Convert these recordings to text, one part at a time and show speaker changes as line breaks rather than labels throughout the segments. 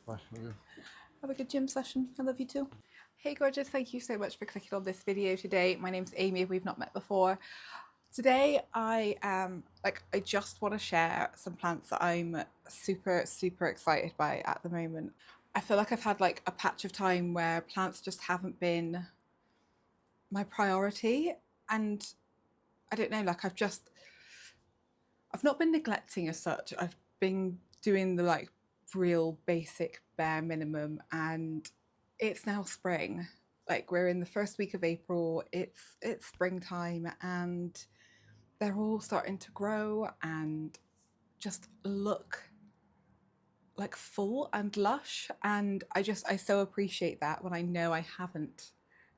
Bye. Love you.
Have a good gym session. I love you too. Hey gorgeous, thank you so much for clicking on this video today. My name's Amy, if we've not met before. Today I just want to share some plants that I'm super excited by at the moment. I feel like I've had like a patch of time where plants just haven't been my priority, and I don't know, like I've not been neglecting as such. I've been doing the like real basic bare minimum, and it's now spring. Like we're in the first week of April. It's springtime, and they're all starting to grow and just look like full and lush. And I so appreciate that when I know I haven't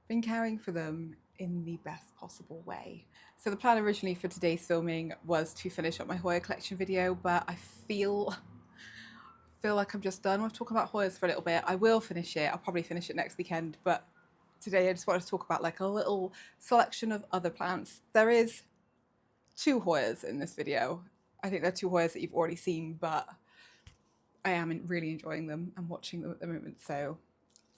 been caring for them in the best possible way. So the plan originally for today's filming was to finish up my Hoya collection video, but I feel like I'm just done with talking about Hoyas for a little bit. I will finish it. I'll probably finish it next weekend, but today I just wanted to talk about like a little selection of other plants. There is 2 Hoyas in this video. I think they're 2 Hoyas that you've already seen, but I am really enjoying them and watching them at the moment, so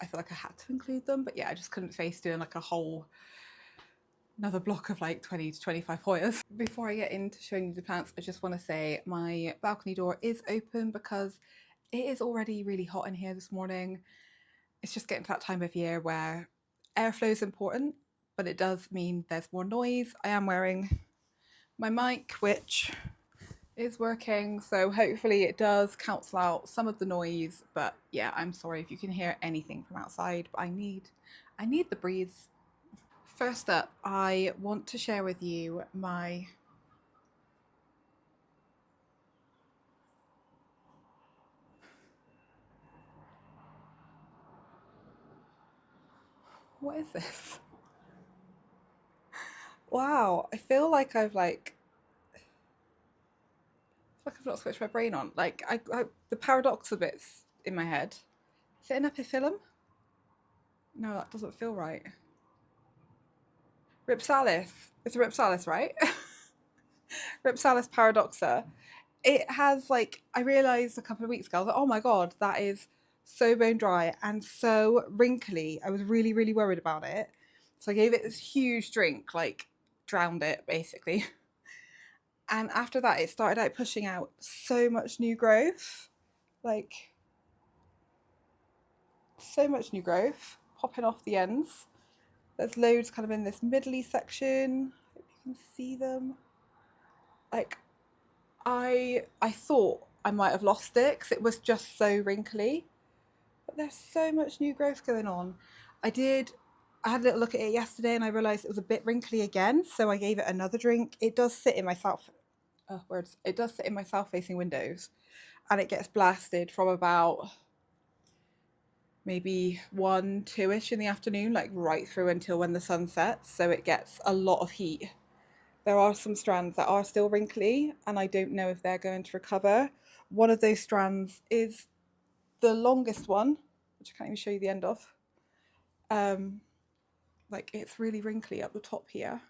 I feel like I had to include them. But yeah, I just couldn't face doing like a whole another block of like 20 to 25 Hoyas. Before I get into showing you the plants, I just want to say my balcony door is open because it is already really hot in here this morning. It's just getting to that time of year where airflow is important, but it does mean there's more noise. I am wearing my mic, which is working, so hopefully it does cancel out some of the noise. But yeah, I'm sorry if you can hear anything from outside, but I need the breeze. First up, I want to share with you my what is this? Wow, I feel like I've not switched my brain on. Like the paradox of it's in my head. Is it an epiphyllum? No, that doesn't feel right. Ripsalis. It's a Ripsalis, right? Ripsalis paradoxa. It has like, I realised a couple of weeks ago, I was like, oh my god, that is so bone dry and so wrinkly. I was really worried about it. So I gave it this huge drink, like drowned it basically. And after that, it started out pushing out so much new growth. Like, so much new growth popping off the ends. There's loads kind of in this middly section. Hope you can see them. Like, I thought I might have lost it because it was just so wrinkly, but there's so much new growth going on. I had a little look at it yesterday and I realised it was a bit wrinkly again, so I gave it another drink. It does sit in my it does sit in my south-facing windows, and it gets blasted from about maybe 1, 2-ish in the afternoon, like right through until when the sun sets, so it gets a lot of heat. There are some strands that are still wrinkly, and I don't know if they're going to recover. One of those strands is the longest one, which I can't even show you the end of. Like, it's really wrinkly up the top here.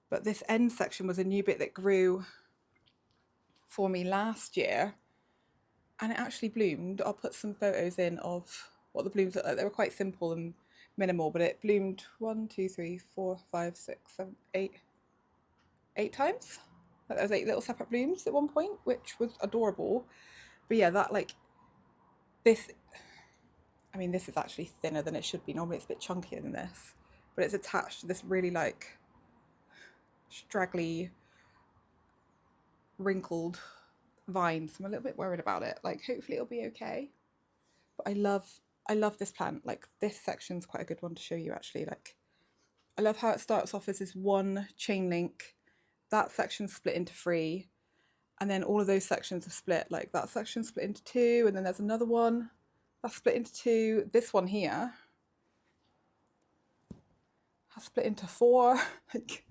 But this end section was a new bit that grew for me last year, and it actually bloomed. I'll put some photos in of what the blooms look like. They were quite simple and minimal, but it bloomed 1, 2, 3, 4, 5, 6, 7, 8 times. Like, there was 8 little separate blooms at one point, which was adorable. But yeah, that like this, I mean, this is actually thinner than it should be. Normally it's a bit chunkier than this, but it's attached to this really like straggly, wrinkled vine. So I'm a little bit worried about it. Like, hopefully it'll be okay. But I love this plant. Like, this section's quite a good one to show you actually. Like, I love how it starts off as this one chain link. That section's split into 3, and then all of those sections are split. Like, that section's split into 2, and then there's another one that's split into 2. This one here has split into 4. Like,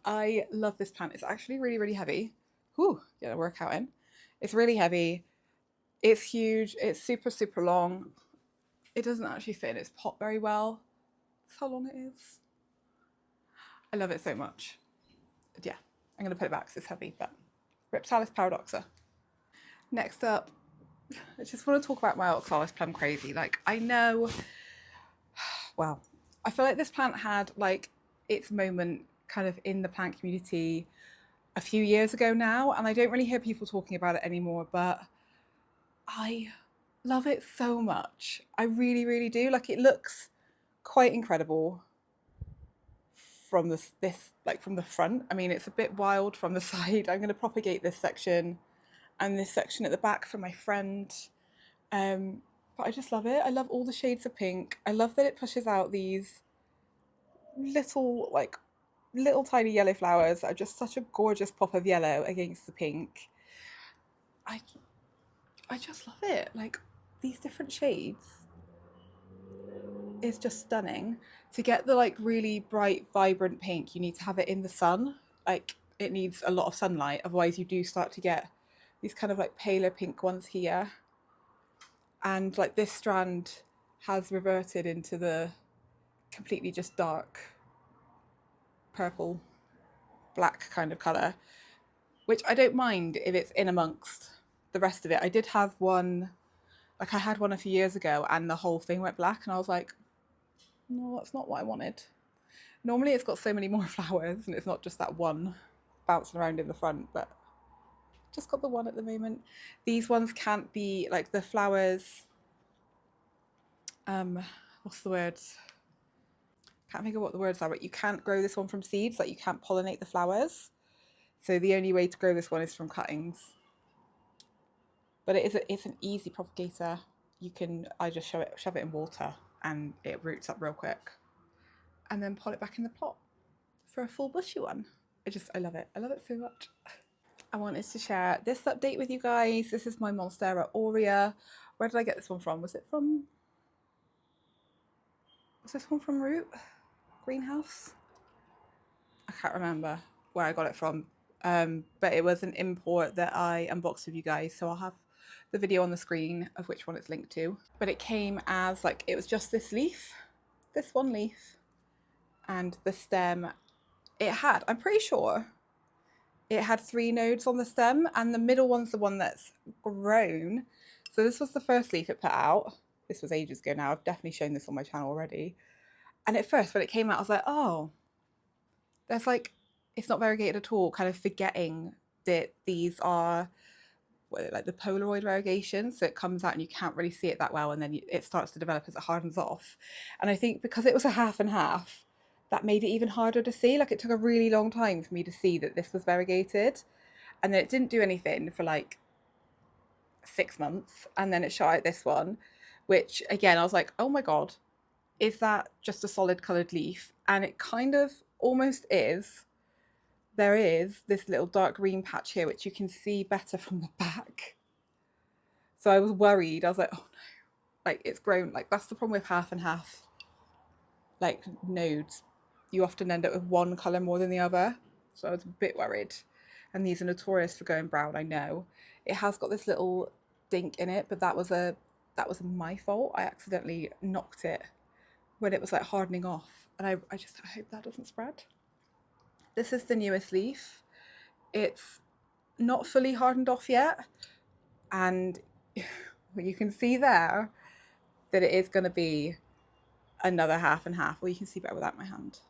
I love this plant. It's actually really heavy. Whew, get a workout in. It's really heavy. It's huge. It's super long. It doesn't actually fit in its pot very well. That's how long it is. I love it so much. Yeah, I'm going to put it back because it's heavy, but Ripsalis paradoxa. Next up, I just want to talk about my oxalis plum crazy. Like, I know, well, I feel like this plant had like its moment kind of in the plant community a few years ago now, and I don't really hear people talking about it anymore, but I love it so much. I really, really do. Like, it looks quite incredible from this like from the front. I mean, it's a bit wild from the side. I'm going to propagate this section and this section at the back for my friend. But I just love it. I love all the shades of pink. I love that it pushes out these little like little tiny yellow flowers that are just such a gorgeous pop of yellow against the pink. I I just love it. Like, these different shades is just stunning. To get the like really bright, vibrant pink, you need to have it in the sun. Like, it needs a lot of sunlight, otherwise you do start to get these kind of like paler pink ones here. And like this strand has reverted into the completely just dark purple black kind of colour, which I don't mind if it's in amongst the rest of it. I did have one, like I had one a few years ago and the whole thing went black and I was like, no, that's not what I wanted. Normally it's got so many more flowers and it's not just that one bouncing around in the front, but just got the one at the moment. These ones can't be, like, the flowers, what's the word? Can't think of what the words are, but you can't grow this one from seeds, like you can't pollinate the flowers. So the only way to grow this one is from cuttings. But it's an easy propagator. I just shove it in water and it roots up real quick. And then pot it back in the pot for a full bushy one. I love it. I love it so much. I wanted to share this update with you guys. This is my Monstera aurea. Where did I get this one from? Was this one from Root Greenhouse? I can't remember where I got it from. But it was an import that I unboxed with you guys, so I'll have the video on the screen of which one it's linked to. But it came as, like, it was just this leaf, this one leaf, and the stem. I'm pretty sure it had 3 nodes on the stem, and the middle one's the one that's grown. So this was the first leaf it put out. This was ages ago now. I've definitely shown this on my channel already. And at first when it came out, I was like, oh, there's like, it's not variegated at all, kind of forgetting that these are like the Polaroid variegation, so it comes out and you can't really see it that well, and then it starts to develop as it hardens off. And I think because it was a half and half, that made it even harder to see. Like, it took a really long time for me to see that this was variegated, and then it didn't do anything for like 6 months, and then it shot out this one, which again I was like, oh my god, is that just a solid coloured leaf? And it kind of almost is. There is this little dark green patch here, which you can see better from the back. So I was worried. I was like, oh no, like, it's grown. Like, that's the problem with half and half, like, nodes. You often end up with one colour more than the other. So I was a bit worried. And these are notorious for going brown, I know. It has got this little dink in it, but that was my fault. I accidentally knocked it when it was like hardening off. And I just hope that doesn't spread. This is the newest leaf. It's not fully hardened off yet, and you can see there that it is going to be another half and half. Well, you can see better without my hand.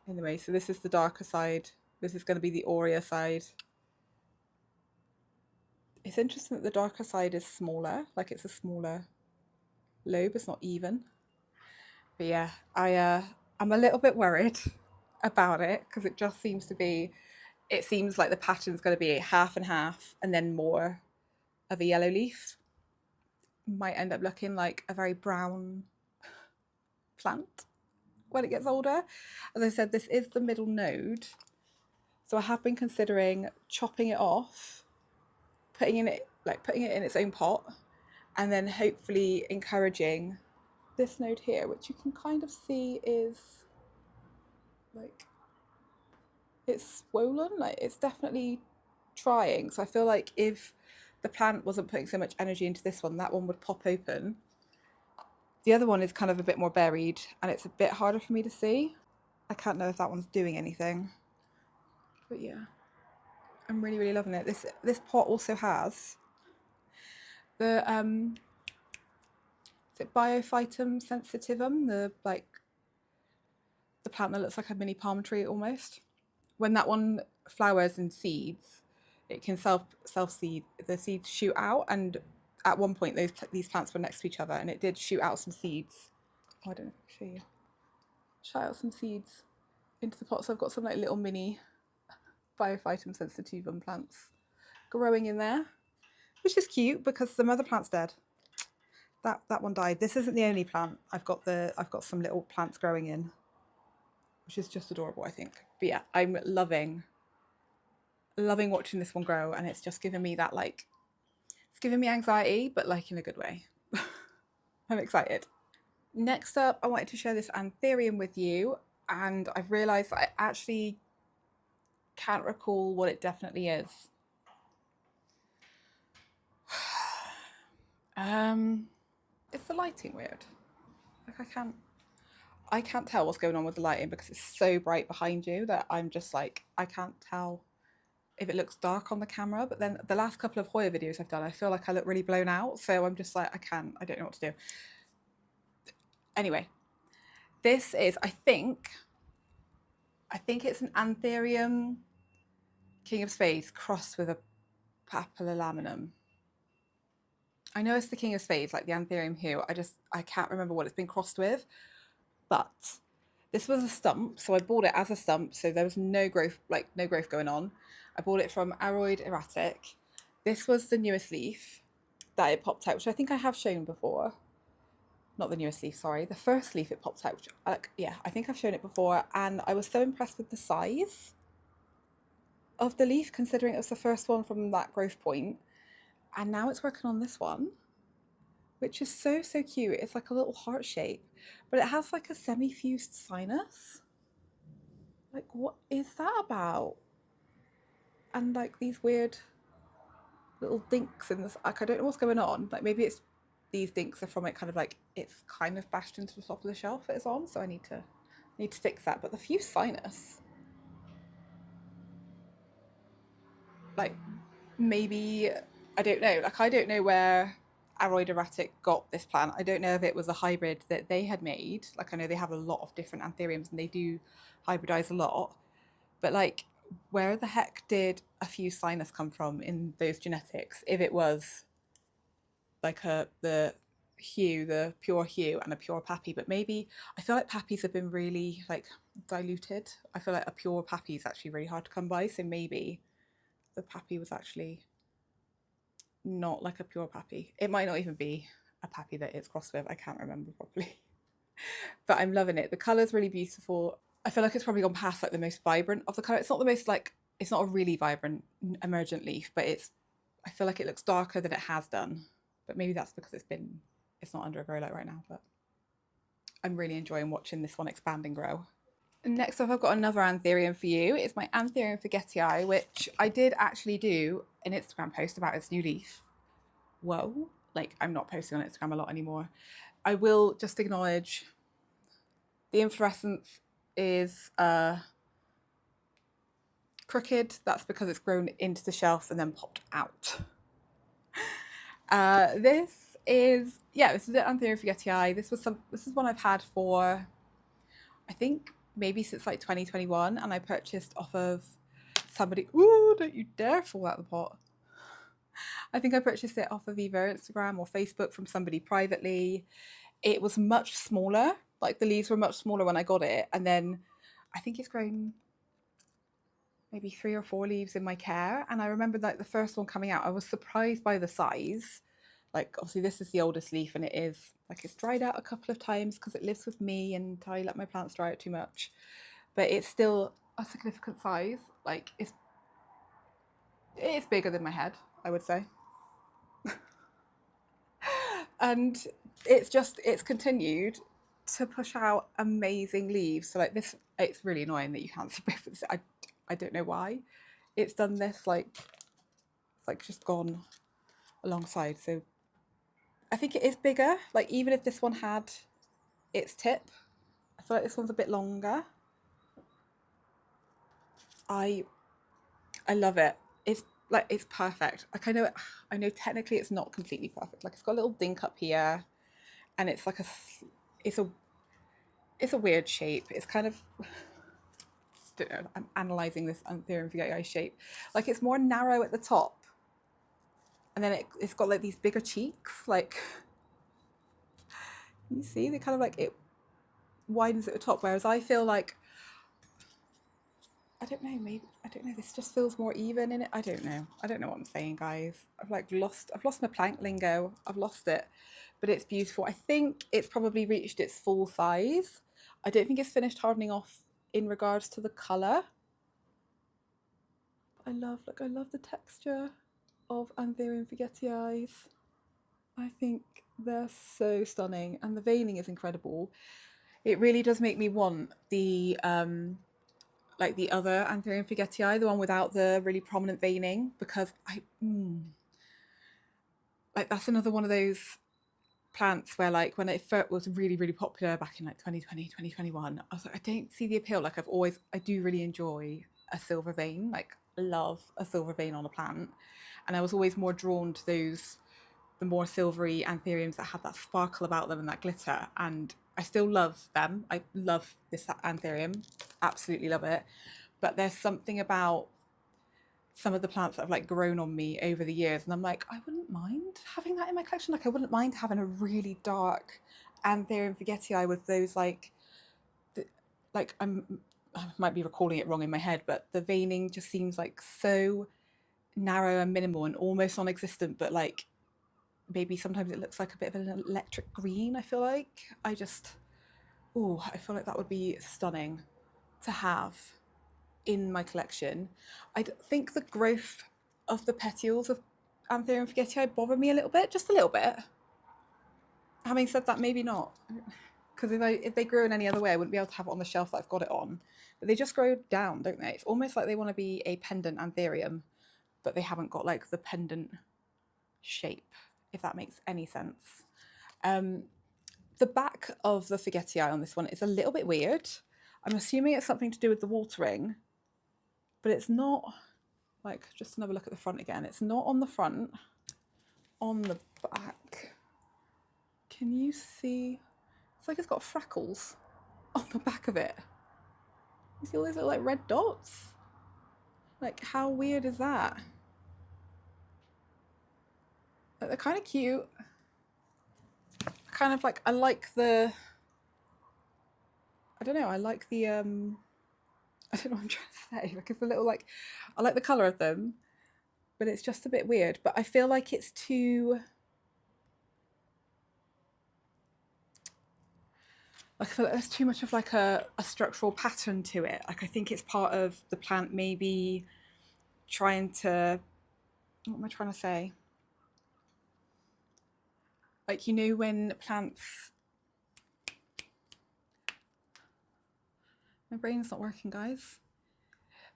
Anyway, so this is the darker side. This is going to be the aurea side. It's interesting that the darker side is smaller, like it's a smaller lobe. It's not even. But yeah, I'm a little bit worried about it because it just seems to be, it seems like the pattern's going to be half and half and then more of a yellow leaf. Might end up looking like a very brown plant when it gets older. As I said, this is the middle node, so I have been considering chopping it off, putting it in its own pot, and then hopefully encouraging this node here, which you can kind of see is like, it's swollen, like it's definitely trying. So I feel like if the plant wasn't putting so much energy into this one, that one would pop open. The other one is kind of a bit more buried and it's a bit harder for me to see. I can't know if that one's doing anything, but yeah, I'm really, really loving it. This pot also has The is it Biophytum sensitivum, the plant that looks like a mini palm tree almost. When that one flowers and seeds, it can self seed. The seeds shoot out, and at one point these plants were next to each other, and it did shoot out some seeds. Oh, I don't know if I can show you. Shoot out some seeds into the pot. So I've got some like little mini Biophytum sensitivum plants growing in there, which is cute because the mother plant's dead. That one died. This isn't the only plant. I've got some little plants growing in, which is just adorable, I think. But yeah, I'm loving watching this one grow, and it's just giving me that it's giving me anxiety, but like in a good way. I'm excited. Next up, I wanted to share this anthurium with you, and I've realised I actually can't recall what it definitely is. Is the lighting weird? Like I can't tell what's going on with the lighting because it's so bright behind you that I'm just like, I can't tell if it looks dark on the camera. But then the last couple of Hoya videos I've done, I feel like I look really blown out. So I'm just like, I don't know what to do. Anyway, this is, I think it's an anthurium King of Spades crossed with a papillolaminum. I know it's the King of Spades, like the anthurium hue. I can't remember what it's been crossed with, but this was a stump, so I bought it as a stump, so there was no growth going on. I bought it from Aroid Erratic. This was the newest leaf that it popped out, which I think I have shown before. Not the newest leaf, sorry. The first leaf it popped out, which, I think I've shown it before, and I was so impressed with the size of the leaf, considering it was the first one from that growth point. And now it's working on this one, which is so cute. It's like a little heart shape, but it has like a semi-fused sinus. Like, what is that about? And like these weird little dinks in this, like I don't know what's going on. Like maybe it's these dinks are from it, kind of like it's kind of bashed into the top of the shelf it's on, so I need to fix that. But the fused sinus, like maybe, I don't know. Like I don't know where Aroid Erratic got this plant. I don't know if it was a hybrid that they had made. Like I know they have a lot of different anthuriums and they do hybridize a lot. But like, where the heck did a fused sinus come from in those genetics? If it was like the pure hue and a pure pappy, but maybe I feel like pappies have been really like diluted. I feel like a pure pappy is actually really hard to come by. So maybe the pappy was actually not like a pure pappy. It might not even be a pappy that it's crossed with. I can't remember properly. But I'm loving it. The colour's really beautiful. I feel like it's probably gone past like the most vibrant of the colour. It's not the most like, it's not a really vibrant emergent leaf, but I feel like it looks darker than it has done. But maybe that's because it's not under a grow light right now, but I'm really enjoying watching this one expand and grow. Next up, I've got another anthurium for you. It's my anthurium forgetii, which I did actually do an Instagram post about its new leaf. Whoa, like I'm not posting on Instagram a lot anymore. I will just acknowledge the inflorescence is crooked. That's because it's grown into the shelf and then popped out. This is the anthurium forgetii. This is one I've had for, I think maybe since like 2021, and I purchased off of somebody. Ooh, don't you dare fall out of the pot. I think I purchased it off of either Instagram or Facebook from somebody privately. It was much smaller, like the leaves were much smaller when I got it, and then I think it's grown maybe 3 or 4 leaves in my care. And I remember like the first one coming out, I was surprised by the size. Like obviously this is the oldest leaf, and it is like, it's dried out a couple of times because it lives with me and I let my plants dry out too much, but it's still a significant size. Like it's bigger than my head, I would say. And it's continued to push out amazing leaves. So like this, it's really annoying that you can't see both of this. I don't know why it's done this. Like it's like just gone alongside. So I think it is bigger. Like even if this one had its tip, I feel like this one's a bit longer. I love it. It's like it's perfect. Like I know technically it's not completely perfect. Like it's got a little dink up here, and it's like it's a it's a weird shape. It's kind of, I don't know. I'm analyzing this Anthurium forgetii shape. Like it's more narrow at the top, and then it's got like these bigger cheeks. Like you see, they kind of like it widens at the top, whereas I feel like, I don't know, maybe, I don't know, this just feels more even in it. I don't know what I'm saying, guys. I've lost my plank lingo. I've lost it, but it's beautiful. I think it's probably reached its full size. I don't think it's finished hardening off in regards to the color. I love the texture of Anthurium forgetii. I think they're so stunning, and the veining is incredible. It really does make me want the like the other Anthurium forgetii, the one without the really prominent veining, because like that's another one of those plants where, like, when it first was really really popular back in like 2020 2021, I was like, I don't see the appeal. Like I do really enjoy a silver vein, like love a silver vein on a plant, and I was always more drawn to the more silvery anthuriums that had that sparkle about them and that glitter, and I still love them. I love this anthurium, absolutely love it, but there's something about some of the plants that have like grown on me over the years, and I'm like, I wouldn't mind having that in my collection. Like I wouldn't mind having a really dark Anthurium forgetii with those like I might be recalling it wrong in my head, but the veining just seems like so narrow and minimal and almost non-existent, but like maybe sometimes it looks like a bit of an electric green. I feel like I feel like that would be stunning to have in my collection. I think the growth of the petioles of Anthurium forgetii bother me a little bit, just a little bit. Having said that, maybe not, because if they grew in any other way, I wouldn't be able to have it on the shelf that I've got it on. But they just grow down, don't they? It's almost like they want to be a pendant Anthurium, but they haven't got like the pendant shape, if that makes any sense. The back of the forgetii on this one is a little bit weird. I'm assuming it's something to do with the watering, but it's not. Like, just another look at the front again. It's not on the front, on the back. Can you see? It's like it's got freckles on the back of it. You see all these little like red dots? Like, how weird is that? Like, they're kind of cute. Kind of like, I like the, I don't know, I like the, I don't know what I'm trying to say. Like, it's a little like, I like the colour of them, but it's just a bit weird. But I feel like it's too, like, I feel like there's too much of like a structural pattern to it. Like I think it's part of the plant maybe trying to, what am I trying to say? Like, you know, when plants, my brain's not working, guys.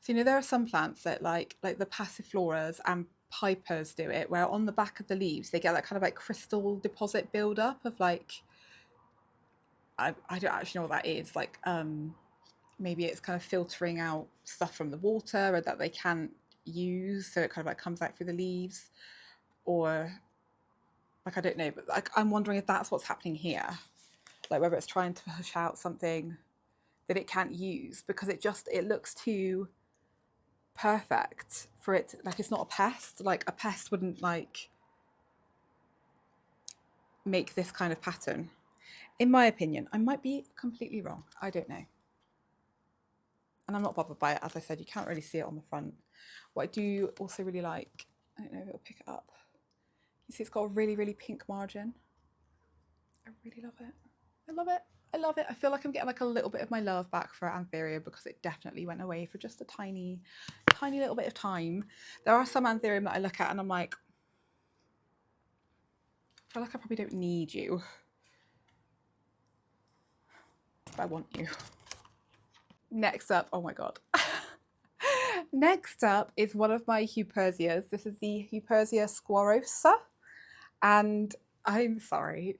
So, you know, there are some plants that like the passifloras and pipers do it, where on the back of the leaves they get that kind of like crystal deposit build up of like, I don't actually know what that is. Like maybe it's kind of filtering out stuff from the water or that they can't use, so it kind of like comes out through the leaves, or like, I don't know, but like I'm wondering if that's what's happening here, like whether it's trying to push out something that it can't use because it looks too perfect for it to, like, it's not a pest. Like a pest wouldn't like make this kind of pattern, in my opinion. I might be completely wrong, I don't know, and I'm not bothered by it. As I said, you can't really see it on the front. What I do also really like, I don't know if it'll pick it up, you see it's got a really really pink margin. I really love it. I love it. I love it. I feel like I'm getting like a little bit of my love back for Anthurium because it definitely went away for just a tiny little bit of time. There are some Anthurium that I look at and I'm like, I feel like I probably don't need you, but I want you. Next up, oh my god. Next up is one of my Hupersias. This is the Hupersia squarosa, and I'm sorry.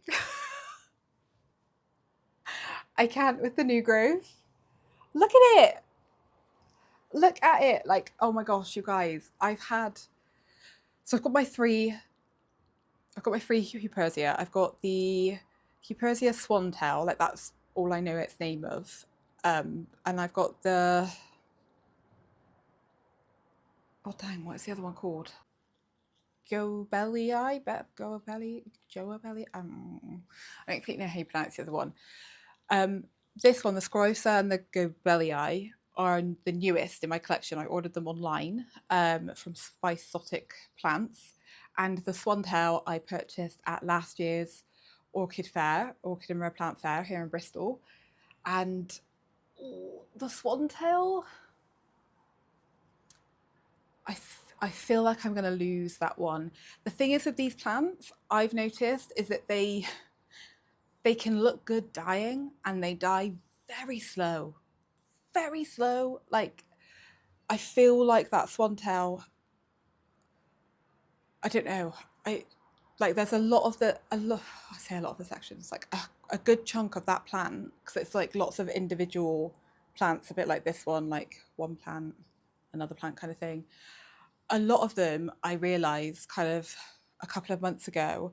I can't with the new growth. Look at it. Look at it. Like, oh my gosh, you guys, I've had So I've got my three Hupersia. I've got the Hupersia Swantail, like that's all I know its name of. And I've got the, oh dang, what is the other one called? Goabellii, Joabelli. I don't quite know how you pronounce the other one. This one, the Scorosa and the Goabellii, are the newest in my collection. I ordered them online from Spiceotic Plants, and the Swantail I purchased at last year's Orchid and Rare Plant Fair here in Bristol. And the Swantail, I feel like I'm going to lose that one. The thing is with these plants, I've noticed is that they can look good dying and they die very slow. Very slow. Like I feel like that Swantail, I don't know. I like there's a lot of I say a lot of the sections, like a good chunk of that plant, because it's like lots of individual plants, a bit like this one, like one plant, another plant kind of thing. A lot of them I realized kind of a couple of months ago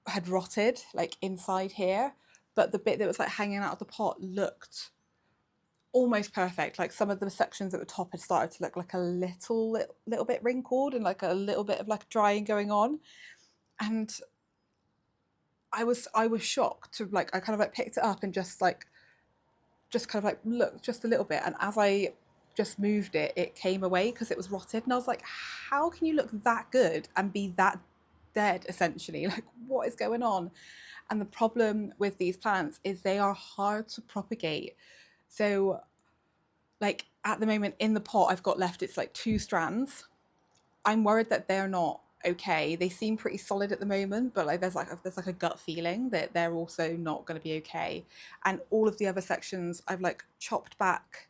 had rotted like inside here, but the bit that was like hanging out of the pot looked almost perfect. Like some of the sections at the top had started to look like a little bit wrinkled and like a little bit of like drying going on. And I was shocked to like I kind of like picked it up and just kind of like looked just a little bit, and as I just moved it, it came away because it was rotted, and I was like, how can you look that good and be that dead essentially? Like what is going on? And the problem with these plants is they are hard to propagate. So like at the moment in the pot I've got left, it's like 2 strands. I'm worried that they're not okay. They seem pretty solid at the moment, but like there's like a gut feeling that they're also not going to be okay. And all of the other sections I've like chopped back.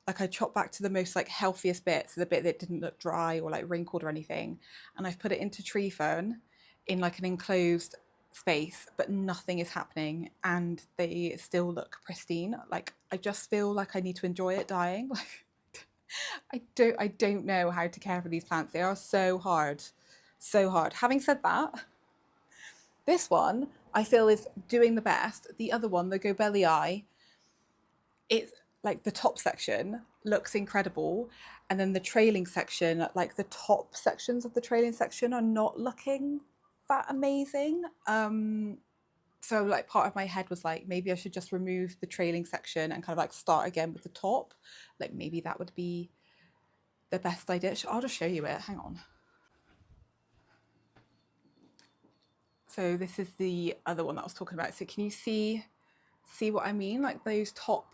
Like I chopped back to the most like healthiest bits, the bit that didn't look dry or like wrinkled or anything, and I've put it into tree fern in like an enclosed space, but nothing is happening and they still look pristine. Like I just feel like I need to enjoy it dying. Like I don't know how to care for these plants. They are so hard. So hard. Having said that, this one I feel is doing the best. The other one, the Goabellii, it's like the top section looks incredible, and then the trailing section, like the top sections of the trailing section are not looking that amazing. So like part of my head was like maybe I should just remove the trailing section and kind of like start again with the top. Like maybe that would be the best idea. I'll just show you it. Hang on. So this is the other one that I was talking about. So can you see what I mean? Like those top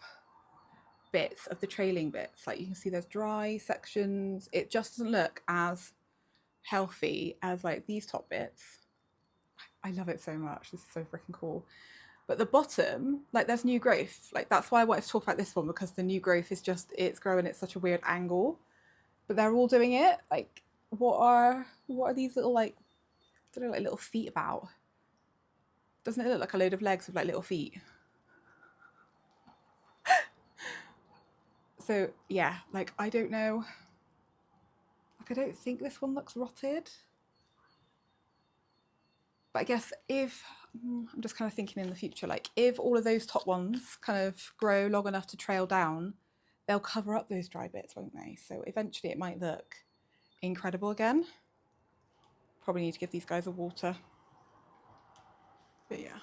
bits of the trailing bits, like you can see there's dry sections. It just doesn't look as healthy as like these top bits. I love it so much. This is so freaking cool. But the bottom, like there's new growth. Like that's why I wanted to talk about this one, because the new growth is just, it's growing at such a weird angle. But they're all doing it. Like what are these little like, I don't know, like little feet about? Doesn't it look like a load of legs with like little feet? So yeah, like I don't know. Like I don't think this one looks rotted. But I guess if I'm just kind of thinking in the future, like if all of those top ones kind of grow long enough to trail down, they'll cover up those dry bits, won't they? So eventually it might look incredible again. Probably need to give these guys a water. But yeah,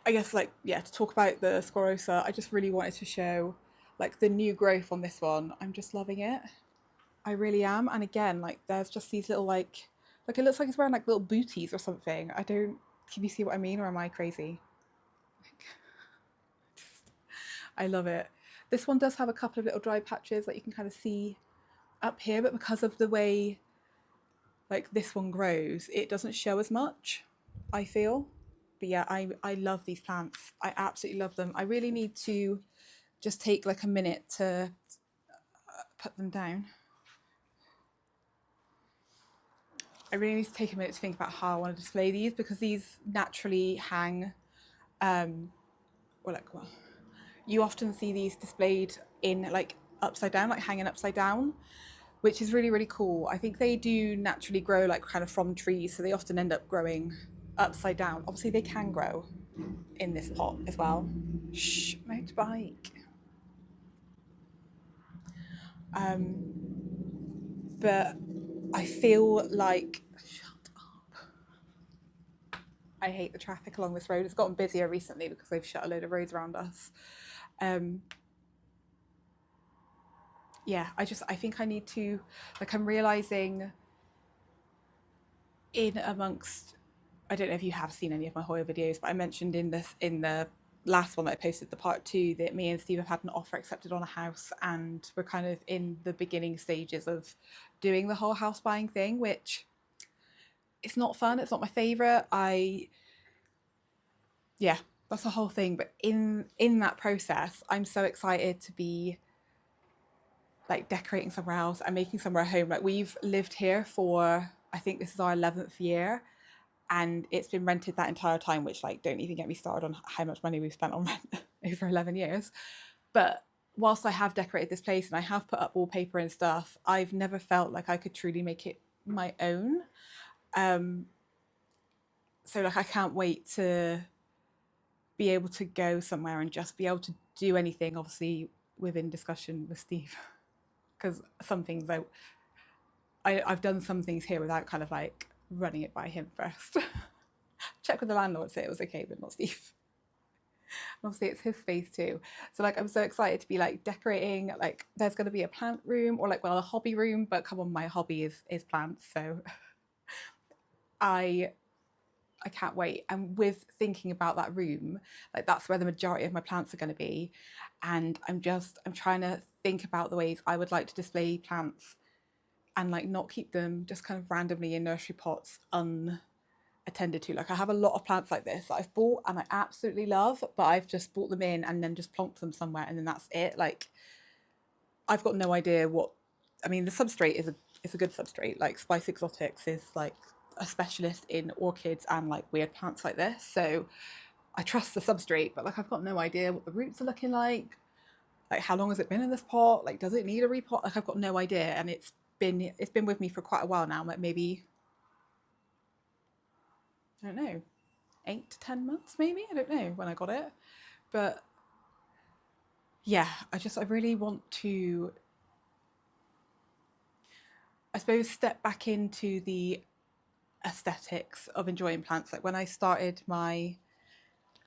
I guess like, yeah, to talk about the Scorosa, I just really wanted to show like the new growth on this one. I'm just loving it. I really am. And again, like there's just these little like it looks like it's wearing like little booties or something. I don't, can you see what I mean, or am I crazy? I love it. This one does have a couple of little dry patches that you can kind of see up here, but because of the way like this one grows, it doesn't show as much, I feel. But yeah, I love these plants. I absolutely love them. I really need to just take like a minute to put them down. I really need to take a minute to think about how I want to display these, because these naturally hang, well, you often see these displayed in like upside down, like hanging upside down. which is really, really cool. I think they do naturally grow like kind of from trees, so they often end up growing upside down. Obviously, they can grow in this pot as well. Shh, motorbike. But I feel like, shut up. I hate the traffic along this road. It's gotten busier recently because they've shut a load of roads around us. Yeah, I think I need to, like, I'm realizing in amongst, I don't know if you have seen any of my Hoya videos, but I mentioned in the last one that I posted, the part 2, that me and Steve have had an offer accepted on a house, and we're kind of in the beginning stages of doing the whole house buying thing, which it's not fun. It's not my favorite. Yeah, that's the whole thing. But in that process, I'm so excited to be like decorating somewhere else and making somewhere home. Like, we've lived here for, I think this is our 11th year, and it's been rented that entire time, which, like, don't even get me started on how much money we've spent on rent over 11 years. But whilst I have decorated this place and I have put up wallpaper and stuff, I've never felt like I could truly make it my own. So, like, I can't wait to be able to go somewhere and just be able to do anything, obviously within discussion with Steve, because some things I've done some things here without kind of like running it by him first. Check with the landlord, say it was okay, but not Steve. Obviously it's his space too. So, like, I'm so excited to be like decorating. Like, there's going to be a plant room, or like, well, a hobby room, but come on, my hobby is plants, so I can't wait. And with thinking about that room, like, that's where the majority of my plants are going to be. And I'm trying to think about the ways I would like to display plants and like not keep them just kind of randomly in nursery pots unattended to. Like, I have a lot of plants like this that I've bought and I absolutely love, but I've just bought them in and then just plonked them somewhere and then that's it. Like, I've got no idea what, I mean, the substrate is a good substrate. Like, Spice Exotics is like a specialist in orchids and like weird plants like this, so I trust the substrate, but like, I've got no idea what the roots are looking like how long has it been in this pot, like does it need a repot, like I've got no idea. And it's been with me for quite a while now, like maybe, I don't know, 8 to 10 months maybe, I don't know when I got it. But yeah, I really want to, I suppose, step back into the aesthetics of enjoying plants. Like, when I started my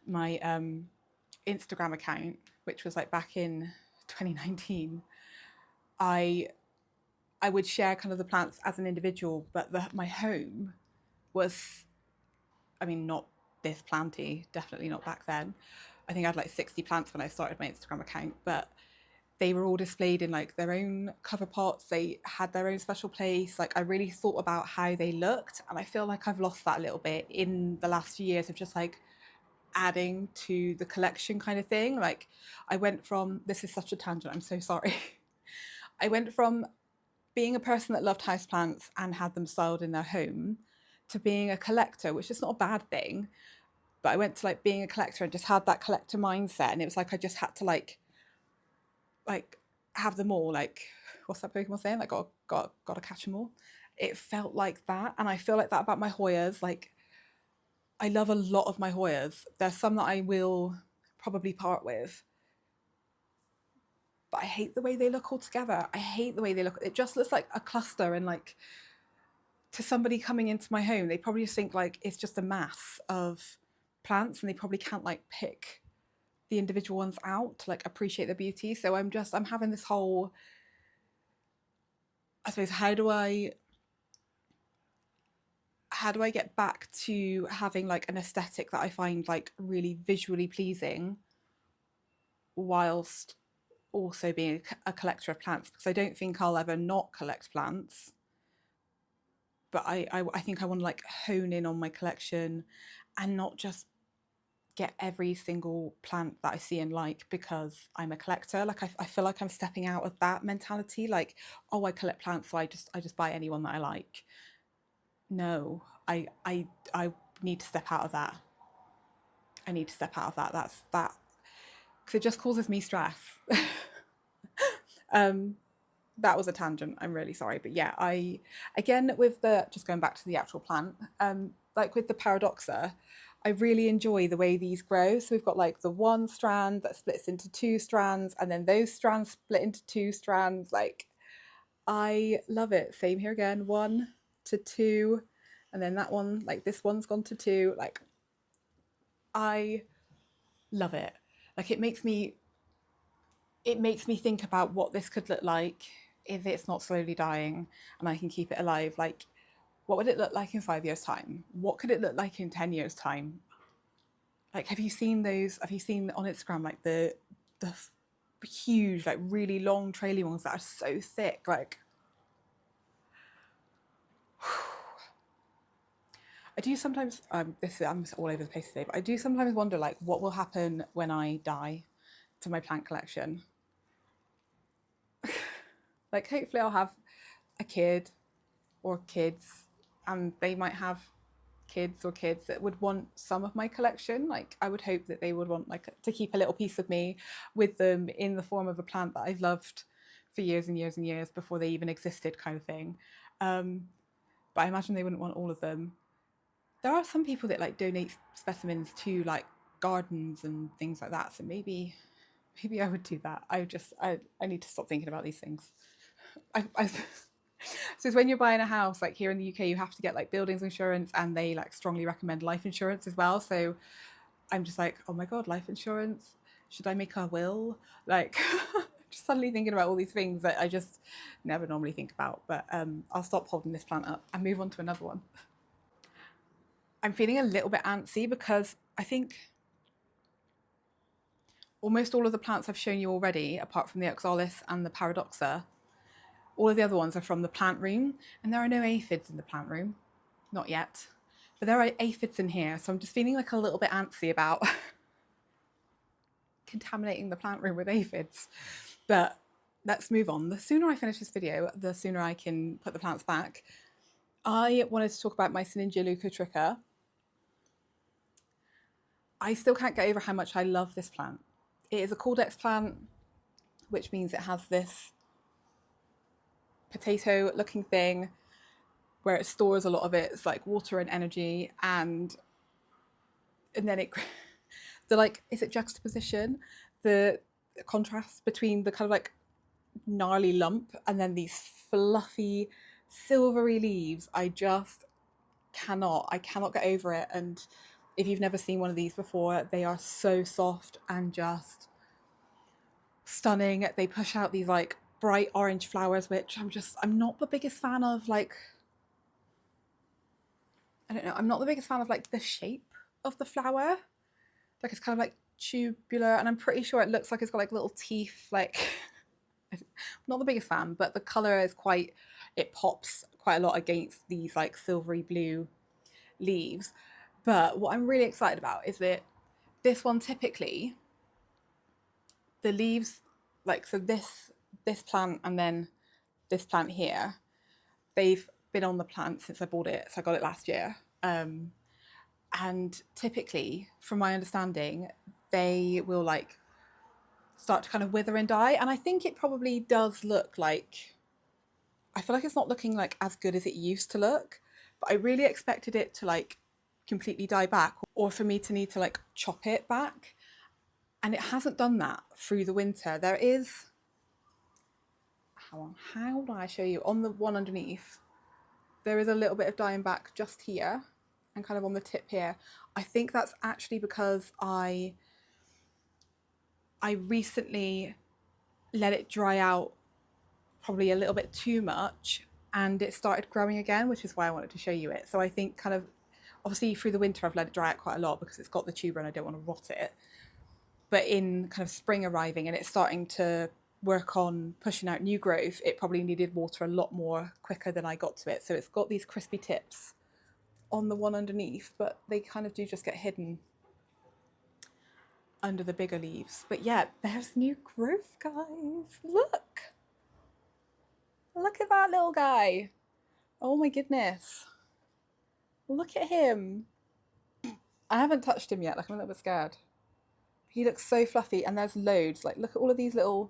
Instagram account, which was like back in 2019, I I would share kind of the plants as an individual, but my home was, I mean, not this planty, definitely not back then. I think I had like 60 plants when I started my Instagram account, but they were all displayed in like their own cover pots. They had their own special place. Like, I really thought about how they looked, and I feel like I've lost that a little bit in the last few years of just like adding to the collection kind of thing. Like, I went from, this is such a tangent, I'm so sorry. I went from being a person that loved houseplants and had them styled in their home to being a collector, which is not a bad thing. But I went to like being a collector and just had that collector mindset, and it was like I just had to like have them all. Like, what's that Pokemon saying? Like, gotta catch them all. It felt like that, and I feel like that about my Hoyas. Like, I love a lot of my Hoyas. There's some that I will probably part with, but I hate the way they look all together. I hate the way they look. It just looks like a cluster, and like, to somebody coming into my home, they probably just think like it's just a mass of plants, and they probably can't like pick the individual ones out to like appreciate the beauty. So I'm having this whole, I suppose, how do I get back to having like an aesthetic that I find like really visually pleasing whilst also being a collector of plants, because I don't think I'll ever not collect plants. But I think I want to like hone in on my collection and not just get every single plant that I see and like because I'm a collector. Like, I feel like I'm stepping out of that mentality. Like, oh, I collect plants, so I just buy anyone that I like. No, I need to step out of that. I need to step out of that. That's that, because it just causes me stress. um, that was a tangent. I'm really sorry. But yeah, again, with the, just going back to the actual plant, like with the Paradoxa, I really enjoy the way these grow. So we've got like the one strand that splits into two strands, and then those strands split into two strands. Like, I love it. Same here again, one to two, and then that one, like this one's gone to two. Like, I love it. Like, it makes me think about what this could look like if it's not slowly dying and I can keep it alive. Like, what would it look like in 5 years' time? What could it look like in 10 years' time? Like, have you seen those? Have you seen on Instagram like the huge, like really long trailing ones that are so thick? Like, I do sometimes. I'm all over the place today, but I do sometimes wonder like what will happen when I die to my plant collection. Like, hopefully, I'll have a kid or kids, and they might have kids or kids that would want some of my collection. Like, I would hope that they would want like to keep a little piece of me with them in the form of a plant that I've loved for years and years and years before they even existed, kind of thing. But I imagine they wouldn't want all of them. There are some people that like donate specimens to like gardens and things like that, so maybe I would do that. I need to stop thinking about these things. I So it's when you're buying a house, like here in the UK, you have to get like buildings insurance, and they like strongly recommend life insurance as well. So I'm just like, oh my God, life insurance. Should I make a will? Like, just suddenly thinking about all these things that I just never normally think about. But I'll stop holding this plant up and move on to another one. I'm feeling a little bit antsy because I think almost all of the plants I've shown you already, apart from the Oxalis and the Paradoxa, all of the other ones are from the plant room, and there are no aphids in the plant room. Not yet. But there are aphids in here, so I'm just feeling like a little bit antsy about contaminating the plant room with aphids. But let's move on. The sooner I finish this video, the sooner I can put the plants back. I wanted to talk about my Syningia leucotricha. I still can't get over how much I love this plant. It is a Cordex plant, which means it has this potato looking thing where it stores a lot of its like water and energy, and then it the like, is it juxtaposition, the contrast between the kind of like gnarly lump and then these fluffy silvery leaves. I cannot get over it. And if you've never seen one of these before, they are so soft and just stunning. They push out these like bright orange flowers, which I'm not the biggest fan of. Like, I don't know, I'm not the biggest fan of like the shape of the flower. Like, it's kind of like tubular, and I'm pretty sure it looks like it's got like little teeth. Like, I'm not the biggest fan, but the color is it pops quite a lot against these like silvery blue leaves. But what I'm really excited about is that this one, typically the leaves, like, so this plant and then this plant here, they've been on the plant since I bought it. So I got it last year. And typically, from my understanding, they will like start to kind of wither and die. And I think it probably does look like, I feel like it's not looking like as good as it used to look, but I really expected it to like completely die back, or for me to need to like chop it back. And it hasn't done that through the winter. There is, how do I show you? On the one underneath, there is a little bit of dying back just here and kind of on the tip here. I think that's actually because I recently let it dry out probably a little bit too much, and it started growing again, which is why I wanted to show you it. So I think kind of, obviously through the winter I've let it dry out quite a lot because it's got the tuber and I don't want to rot it. But in kind of spring arriving and it's starting to work on pushing out new growth, it probably needed water a lot more quicker than I got to it. So it's got these crispy tips on the one underneath, but they kind of do just get hidden under the bigger leaves. But yeah, there's new growth, guys. Look at that little guy. Oh my goodness, look at him. I haven't touched him yet, like, I'm a little bit scared. He looks so fluffy, and there's loads. Like, look at all of these little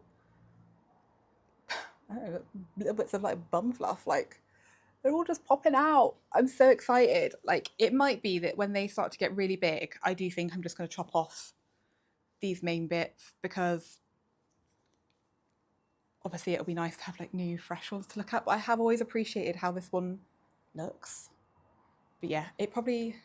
I don't know, little bits of like bum fluff, like they're all just popping out. I'm so excited. Like it might be that when they start to get really big, I do think I'm just going to chop off these main bits because obviously it'll be nice to have like new fresh ones to look at. But I have always appreciated how this one looks. But yeah, it probably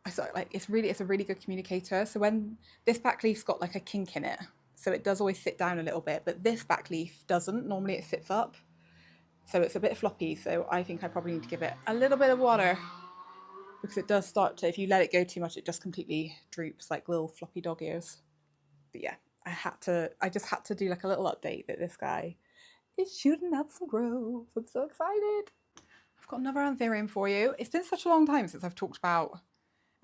I saw like it's a really good communicator. So when this back leaf's got like a kink in it, so it does always sit down a little bit, but this back leaf doesn't. Normally it sits up. So it's a bit floppy. So I think I probably need to give it a little bit of water because it does start to, if you let it go too much, it just completely droops like little floppy dog ears. But yeah, I just had to do like a little update that this guy is shooting out some growth. I'm so excited. I've got another anthurium for you. It's been such a long time since I've talked about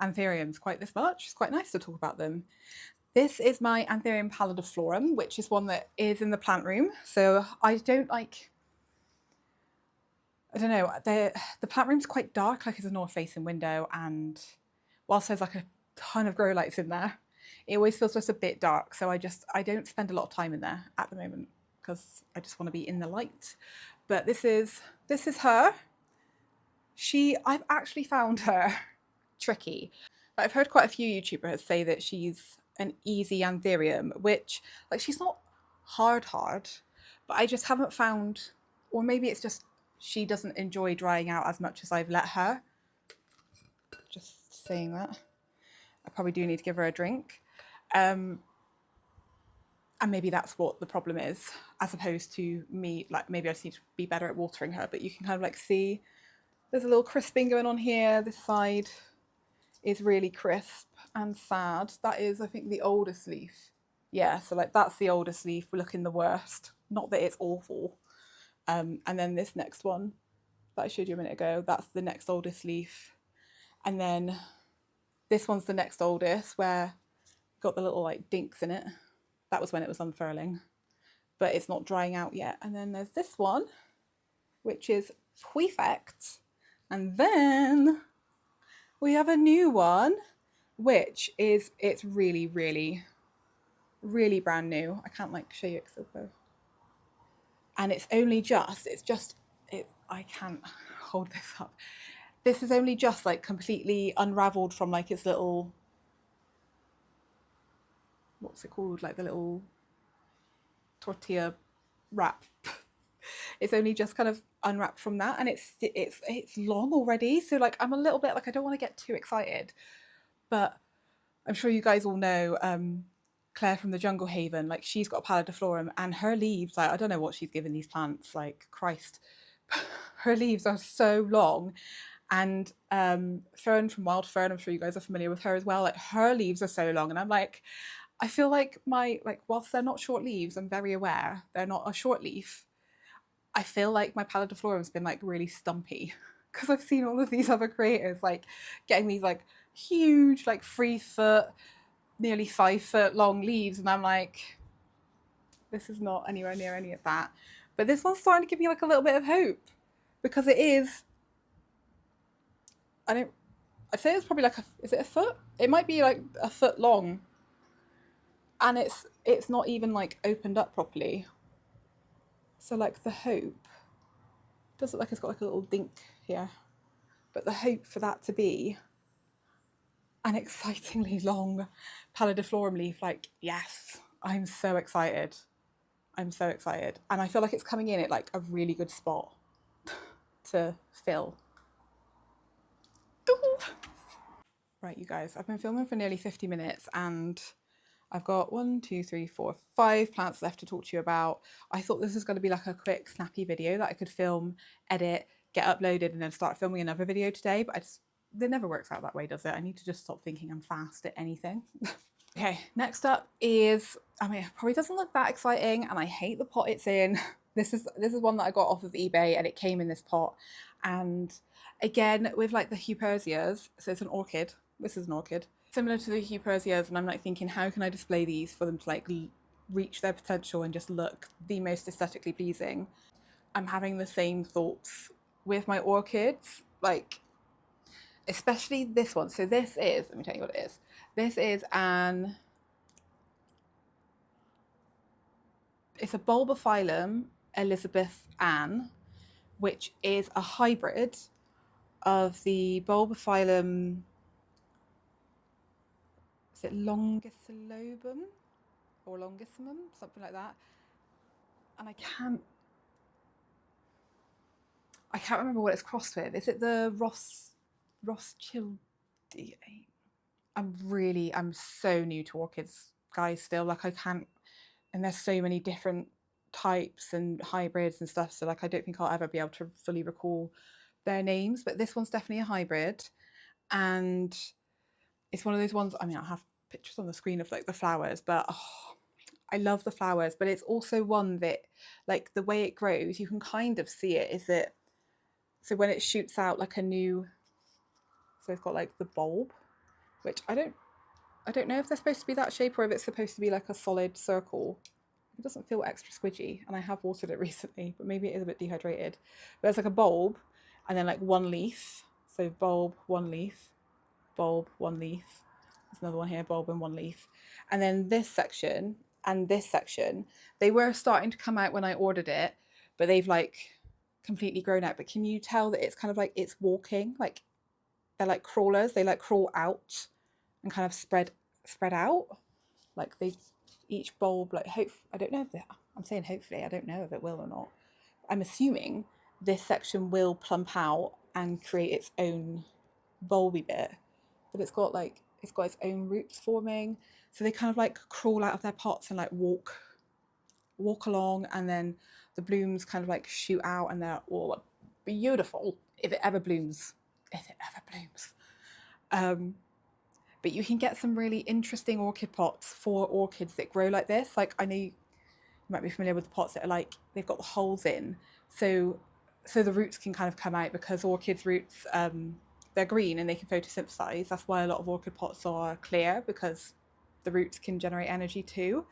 anthuriums quite this much. It's quite nice to talk about them. This is my Anthurium pallidiflorum, which is one that is in the plant room. So I don't know, the plant room's quite dark, like it's a north-facing window, and whilst there's like a ton of grow lights in there, it always feels just a bit dark. So I don't spend a lot of time in there at the moment because I just want to be in the light. But this is her. I've actually found her tricky. I've heard quite a few YouTubers say that she's an easy anthurium, which like she's not hard, but I just haven't found, or maybe it's just she doesn't enjoy drying out as much as I've let her. Just saying that. I probably do need to give her a drink. And maybe that's what the problem is, as opposed to me, like maybe I just need to be better at watering her, but you can kind of like see there's a little crisping going on here. This side is really crisp and sad. That is, I think, the oldest leaf. Yeah, so like that's the oldest leaf. We're looking the worst. Not that it's awful. And then this next one that I showed you a minute ago, that's the next oldest leaf. And then this one's the next oldest, where got the little like dinks in it. That was when it was unfurling, but it's not drying out yet. And then there's this one, which is perfect. And then we have a new one, which is, it's really, really, really brand new. I can't like show you it, and it's only just, I can't hold this up. This is only just like completely unraveled from like its little, what's it called? Like the little tortilla wrap. It's only just kind of unwrapped from that, and it's long already. So like I'm a little bit like, I don't want to get too excited, but I'm sure you guys all know Claire from the Jungle Haven. Like she's got a pallidiflorum, and her leaves, like I don't know what she's given these plants, like Christ, her leaves are so long. And Fern from Wild Fern, I'm sure you guys are familiar with her as well. Like her leaves are so long, and I'm like, I feel like whilst they're not short leaves, I'm very aware they're not a short leaf. I feel like my pallidiflorum's been like really stumpy because I've seen all of these other creators like getting these like huge, like 3 foot, nearly 5 foot long leaves, and I'm like, this is not anywhere near any of that. But this one's starting to give me like a little bid of hope, because it is, I'd say it's probably like is it a foot? It might be like a foot long, and it's not even like opened up properly. So like the hope does look like it's got like a little dink here, but the hope for that to be an excitingly long pallidiflorum leaf, like yes, I'm so excited. I'm so excited, and I feel like it's coming in at like a really good spot to fill. Right, you guys, I've been filming for nearly 50 minutes, and I've got 1, 2, 3, 4, 5 plants left to talk to you about. I thought this was going to be like a quick, snappy video that I could film, edit, get uploaded, and then start filming another video today, but it never works out that way, does it? I need to just stop thinking I'm fast at anything. Okay, next up is, I mean, it probably doesn't look that exciting, and I hate the pot it's in. This is one that I got off of eBay, and it came in this pot. And again, with like the Hupersias, so it's an orchid. This is an orchid. Similar to the Hupersias, and I'm like thinking, how can I display these for them to like reach their potential and just look the most aesthetically pleasing? I'm having the same thoughts with my orchids, like especially this one. So this is, let me tell you what it is. This is an it's a Bulbophyllum Elizabeth Ann, which is a hybrid of the Bulbophyllum, is it Longicolobum or Longissimum, something like that. And I can't remember what it's crossed with. Is it the Rothschildi? I'm so new to orchids, guys, still. Like I can't, and there's so many different types and hybrids and stuff. So like I don't think I'll ever be able to fully recall their names. But this one's definitely a hybrid. And it's one of those ones, I mean, I have pictures on the screen of like the flowers, but oh, I love the flowers. But it's also one that, like the way it grows, you can kind of see it. Is it, so when it shoots out like a new, so it's got like the bulb, which I don't know if they're supposed to be that shape or if it's supposed to be like a solid circle. It doesn't feel extra squidgy, and I have watered it recently, but maybe it is a bit dehydrated. But there's like a bulb and then like one leaf. So bulb, one leaf, bulb, one leaf. There's another one here, bulb and one leaf. And then this section and this section, they were starting to come out when I ordered it, but they've like completely grown out. But can you tell that it's kind of like it's walking? Like they're like crawlers. They like crawl out and kind of spread out. Like they, each bulb, like I don't know if I'm saying hopefully, I don't know if it will or not. I'm assuming this section will plump out and create its own bulby bit, but it's got its own roots forming, so they kind of like crawl out of their pots and like walk along, and then the blooms kind of like shoot out and they're all beautiful if it ever blooms. But you can get some really interesting orchid pots for orchids that grow like this. Like I know you might be familiar with the pots that are like they've got the holes in, so the roots can kind of come out, because orchids roots, they're green and they can photosynthesize. That's why a lot of orchid pots are clear, because the roots can generate energy too.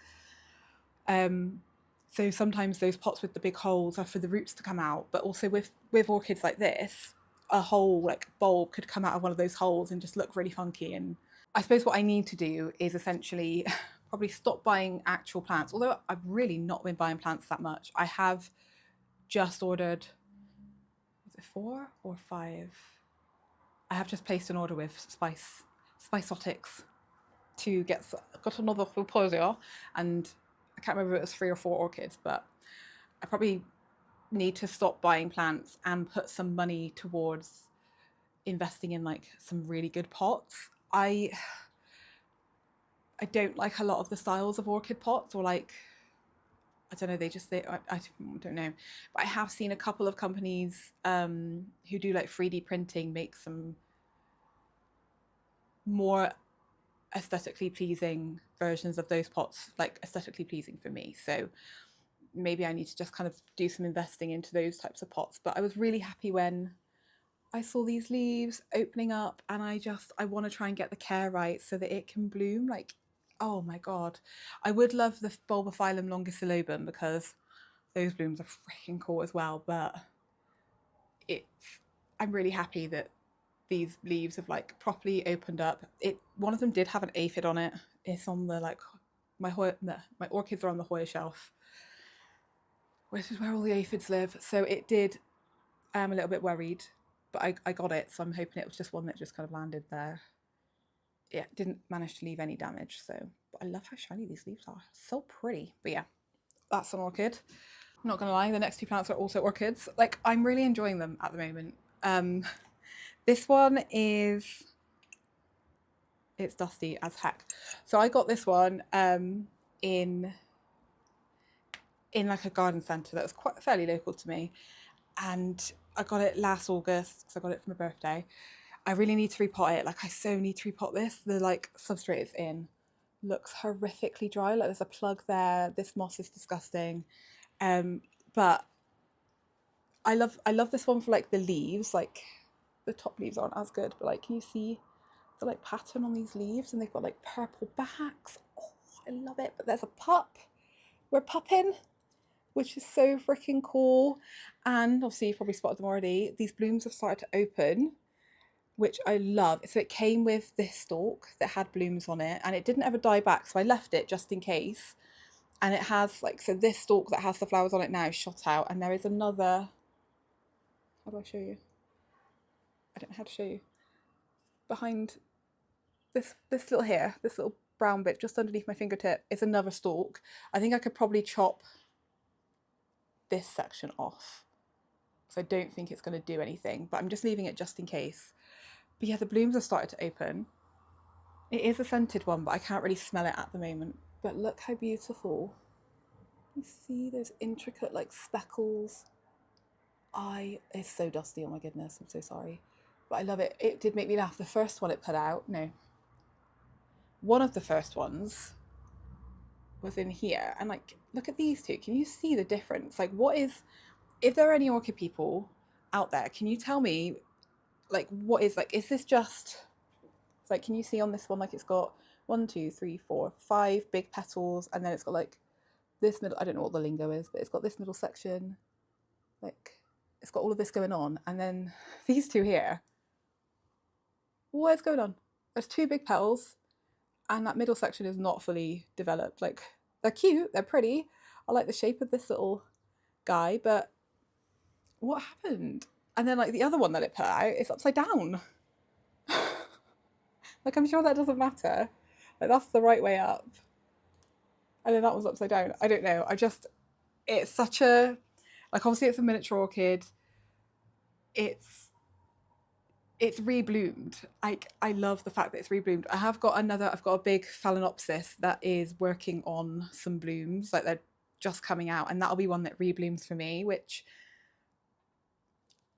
So sometimes those pots with the big holes are for the roots to come out, but also with orchids like this, a whole like bulb could come out of one of those holes and just look really funky. And I suppose what I need to do is essentially probably stop buying actual plants, although I've really not been buying plants that much. I have just ordered, was it 4 or 5? I have just placed an order with Spiceotics to got another Fulposia, and I can't remember if it was 3 or 4 orchids, but I probably need to stop buying plants and put some money towards investing in like some really good pots. I don't like a lot of the styles of orchid pots, or like I don't know, I don't know, but I have seen a couple of companies who do like 3D printing make some more aesthetically pleasing versions of those pots, like aesthetically pleasing for me. So maybe I need to just kind of do some investing into those types of pots. But I was really happy when I saw these leaves opening up, and I want to try and get the care right so that it can bloom. Like, oh my god, I would love the Bulbophyllum Longicolobum, because those blooms are freaking cool as well. But I'm really happy that these leaves have like properly opened up. One of them did have an aphid on it. It's on the like my orchids are on the Hoya shelf, which is where all the aphids live. So it did. I'm a little bit worried, but I got it, so I'm hoping it was just one that just kind of landed there. Yeah, didn't manage to leave any damage. So, but I love how shiny these leaves are. So pretty. But yeah, that's an orchid. I'm not gonna lie, the next 2 plants are also orchids. Like I'm really enjoying them at the moment. This one is, it's dusty as heck. So I got this one in like a garden centre that was quite fairly local to me, and I got it last August because I got it for my birthday. I really need to repot it. Like I so need to repot this. The like substrate it's in looks horrifically dry. Like there's a plug there. This moss is disgusting. But I love this one for like the leaves. Like the top leaves aren't as good, but like can you see the like pattern on these leaves, and they've got like purple backs. Oh, I love it. But there's a pup. We're pupping, which is so freaking cool. And obviously you've probably spotted them already. These blooms have started to open, which I love. So it came with this stalk that had blooms on it, and it didn't ever die back, so I left it just in case. And it has like, so this stalk that has the flowers on it now is shot out, and there is another, how do I show you? I don't know how to show you. Behind this little hair, this little brown bit just underneath my fingertip is another stalk. I think I could probably chop this section off, so I don't think it's going to do anything, but I'm just leaving it just in case. But yeah, the blooms have started to open. It is a scented one, but I can't really smell it at the moment. But look how beautiful. You see those intricate like speckles? It's so dusty, oh my goodness, I'm so sorry. But I love it. It did make me laugh. The first one it put out, no, one of the first ones was in here, and like, look at these two. Can you see the difference? Like, what is, if there are any orchid people out there, can you tell me, like, what is, like, is this just, it's like, can you see on this one, like, it's got 1, 2, 3, 4, 5 big petals, and then it's got like this middle, I don't know what the lingo is, but it's got this middle section, like, it's got all of this going on, and then these two here, what is going on? There's 2 big petals, and that middle section is not fully developed. Like, they're cute, they're pretty, I like the shape of this little guy, but what happened? And then like the other one that it put out, it's upside down. Like, I'm sure that doesn't matter. Like, that's the right way up. And then that was upside down. I don't know. It's such a, like, obviously it's a miniature orchid. It's rebloomed. I love the fact that it's rebloomed. I've got a big Phalaenopsis that is working on some blooms, like they're just coming out, and that'll be one that reblooms for me, which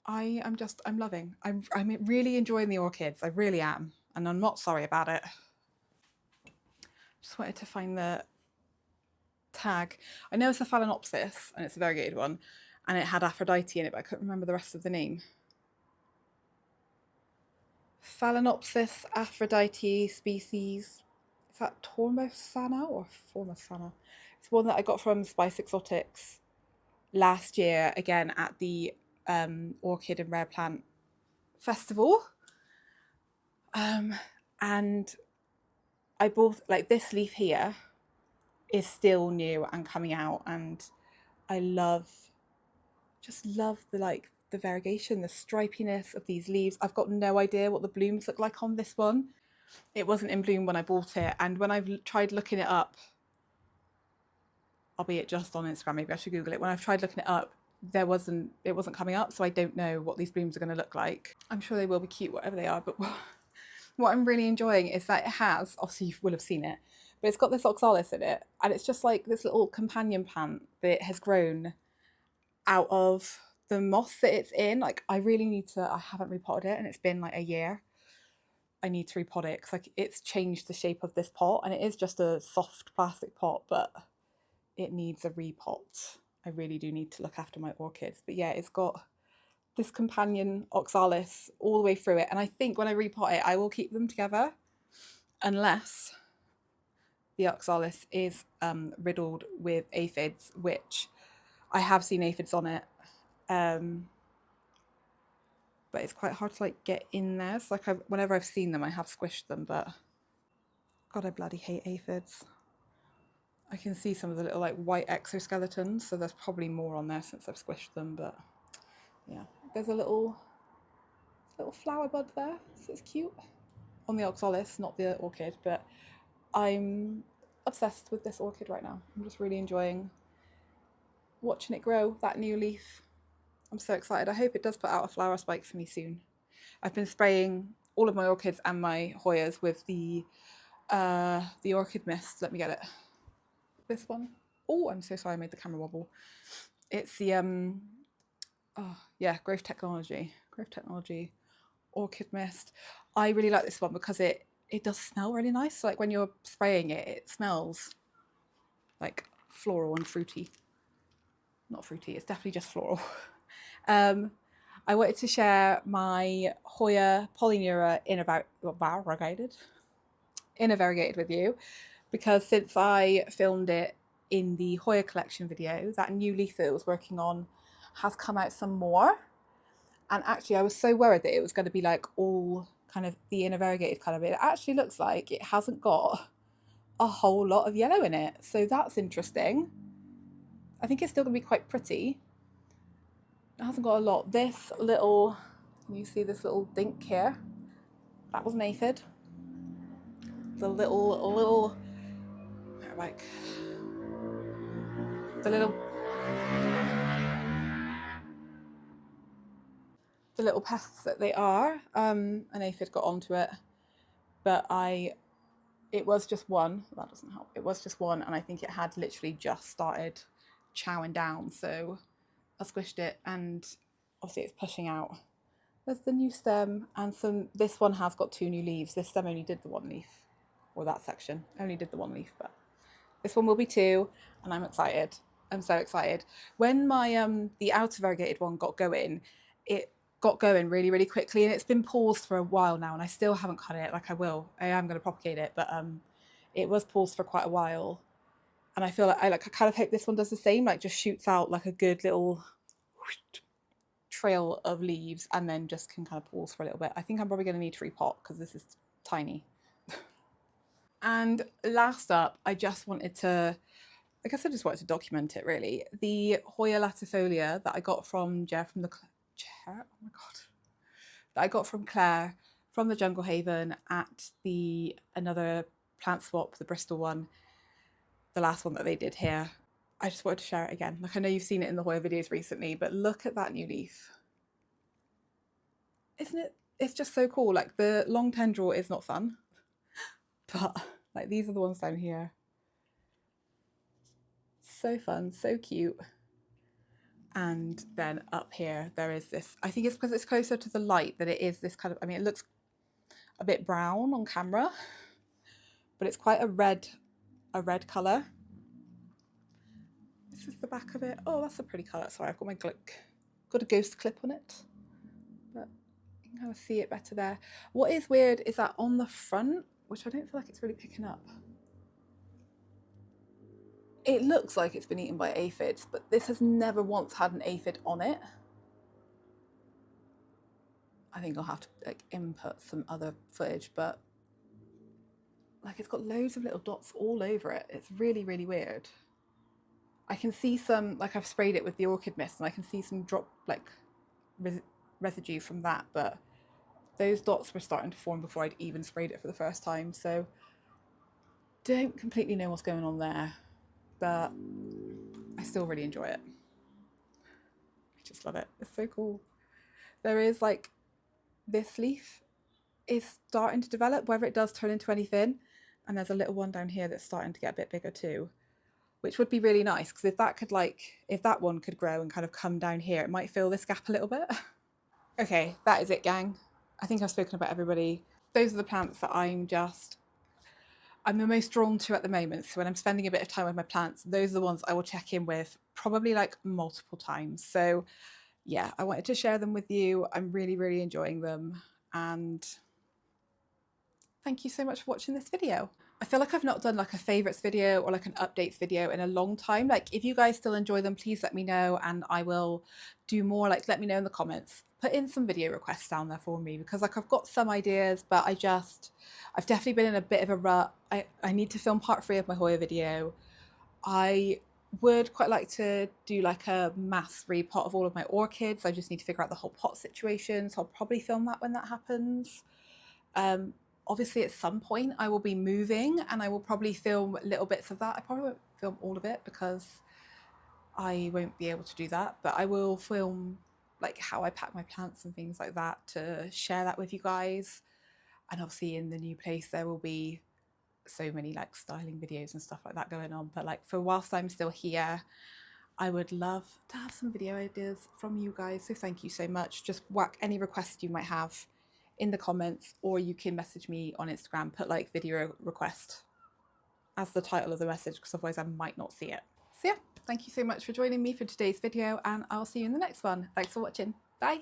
I'm loving. I'm really enjoying the orchids. I really am, and I'm not sorry about it. Just wanted to find the tag. I know it's a Phalaenopsis and it's a variegated one, and it had Aphrodite in it, but I couldn't remember the rest of the name. Phalaenopsis Aphrodite species. Is that Tormosana or Formosana? It's one that I got from Spice Exotics last year, again at the Orchid and Rare Plant Festival. And I bought, like, this leaf here is still new and coming out, and I just love the, like, the variegation, the stripiness of these leaves. I've got no idea what the blooms look like on this one. It wasn't in bloom when I bought it, and when I've tried looking it up, albeit just on Instagram, maybe I should Google it. When I've tried looking it up, it wasn't coming up, so I don't know what these blooms are going to look like. I'm sure they will be cute, whatever they are, but what I'm really enjoying is that it has, obviously you will have seen it, but it's got this oxalis in it, and it's just like this little companion plant that has grown out of the moss that it's in. Like, I really need to, I haven't repotted it, and it's been like a year. I need to repot it because, like, it's changed the shape of this pot, and it is just a soft plastic pot, but it needs a repot. I really do need to look after my orchids. But yeah, it's got this companion oxalis all the way through it, and I think when I repot it, I will keep them together unless the oxalis is riddled with aphids, which I have seen aphids on it, but it's quite hard to, like, get in there. So, like, whenever I've seen them, I have squished them, but God, I bloody hate aphids. I can see some of the little, like, white exoskeletons, so there's probably more on there since I've squished them, but yeah. There's a little flower bud there, so it's cute. On the oxalis, not the orchid, but I'm obsessed with this orchid right now. I'm just really enjoying watching it grow, that new leaf. I'm so excited. I hope it does put out a flower spike for me soon. I've been spraying all of my orchids and my Hoyas with the orchid mist. Let me get it. This one. Oh, I'm so sorry I made the camera wobble. It's the Growth Technology orchid mist. I really like this one because it does smell really nice. So, like, when you're spraying it, it smells like floral and fruity. Not fruity, it's definitely just floral. I wanted to share my Hoya Polyneura variegated with you, because since I filmed it in the Hoya collection video, that new leaf that I was working on has come out some more. And actually I was so worried that it was going to be like all kind of the inner variegated colour, but it actually looks like it hasn't got a whole lot of yellow in it. So that's interesting. I think it's still going to be quite pretty. It hasn't got a lot. This little, can you see this little dink here? That was an aphid. The little, like, the little pests that they are, an aphid got onto it, but it was just one. That doesn't help. It was just one, and I think it had literally just started chowing down. So I squished it, and obviously it's pushing out. There's the new stem, and this one has got 2 new leaves. This stem only did the 1 leaf, or that section only did the 1 leaf, but this one will be 2, and I'm excited. I'm so excited. When my the outer variegated one got going, it got going really, really quickly, and it's been paused for a while now, and I still haven't cut it. Like, I am going to propagate it, but it was paused for quite a while, and I feel like I kind of hope this one does the same, like just shoots out like a good little trail of leaves, and then just can kind of pause for a little bit. I think I'm probably going to need to repot because this is tiny. And last up, I just wanted to document it really. The Hoya latifolia that I got from Jer from the Jer, oh my god, that I got from Claire from the Jungle Haven at the another plant swap, the Bristol one, the last one that they did here. I just wanted to share it again. Like, I know you've seen it in the Hoya videos recently, but look at that new leaf. Isn't it? It's just so cool. Like, the long tendril is not fun, but like these are the ones down here. So fun, so cute. And then up here there is this, I think it's because it's closer to the light that it is this kind of, I mean, it looks a bit brown on camera, but it's quite a red colour. This is the back of it. Oh, that's a pretty colour. Sorry, I've got a ghost clip on it, but you can kind of see it better there. What is weird is that on the front, which I don't feel like it's really picking up, it looks like it's been eaten by aphids, but this has never once had an aphid on it. I think I'll have to like input some other footage, but like it's got loads of little dots all over it. It's really, really weird. I can see some, like I've sprayed it with the orchid mist, and I can see some drop like residue from that, but those dots were starting to form before I'd even sprayed it for the first time. So don't completely know what's going on there, but I still really enjoy it. I just love it. It's so cool. There is like, this leaf is starting to develop, whether it does turn into anything, and there's a little one down here that's starting to get a bit bigger too, which would be really nice, because if that one could grow and kind of come down here, it might fill this gap a little bit. Okay, that is it, gang. I think I've spoken about everybody. Those are the plants that I'm the most drawn to at the moment. So when I'm spending a bit of time with my plants, those are the ones I will check in with probably like multiple times. So yeah, I wanted to share them with you. I'm really, really enjoying them. And thank you so much for watching this video. I feel like I've not done like a favourites video or like an updates video in a long time. Like, if you guys still enjoy them, please let me know, and I will do more. Like, let me know in the comments. Put in some video requests down there for me, because like I've got some ideas, but I've definitely been in a bit of a rut. I need to film part 3 of my Hoya video. I would quite like to do like a mass repot of all of my orchids. I just need to figure out the whole pot situation, so I'll probably film that when that happens. Obviously at some point I will be moving, and I will probably film little bits of that. I probably won't film all of it because I won't be able to do that, but I will film like how I pack my plants and things like that to share that with you guys. And obviously in the new place there will be so many like styling videos and stuff like that going on, but like for whilst I'm still here, I would love to have some video ideas from you guys. So thank you so much. Just whack any requests you might have in the comments, or you can message me on Instagram, put like video request as the title of the message, because otherwise I might not see it. So yeah, thank you so much for joining me for today's video, and I'll see you in the next one. Thanks for watching. Bye.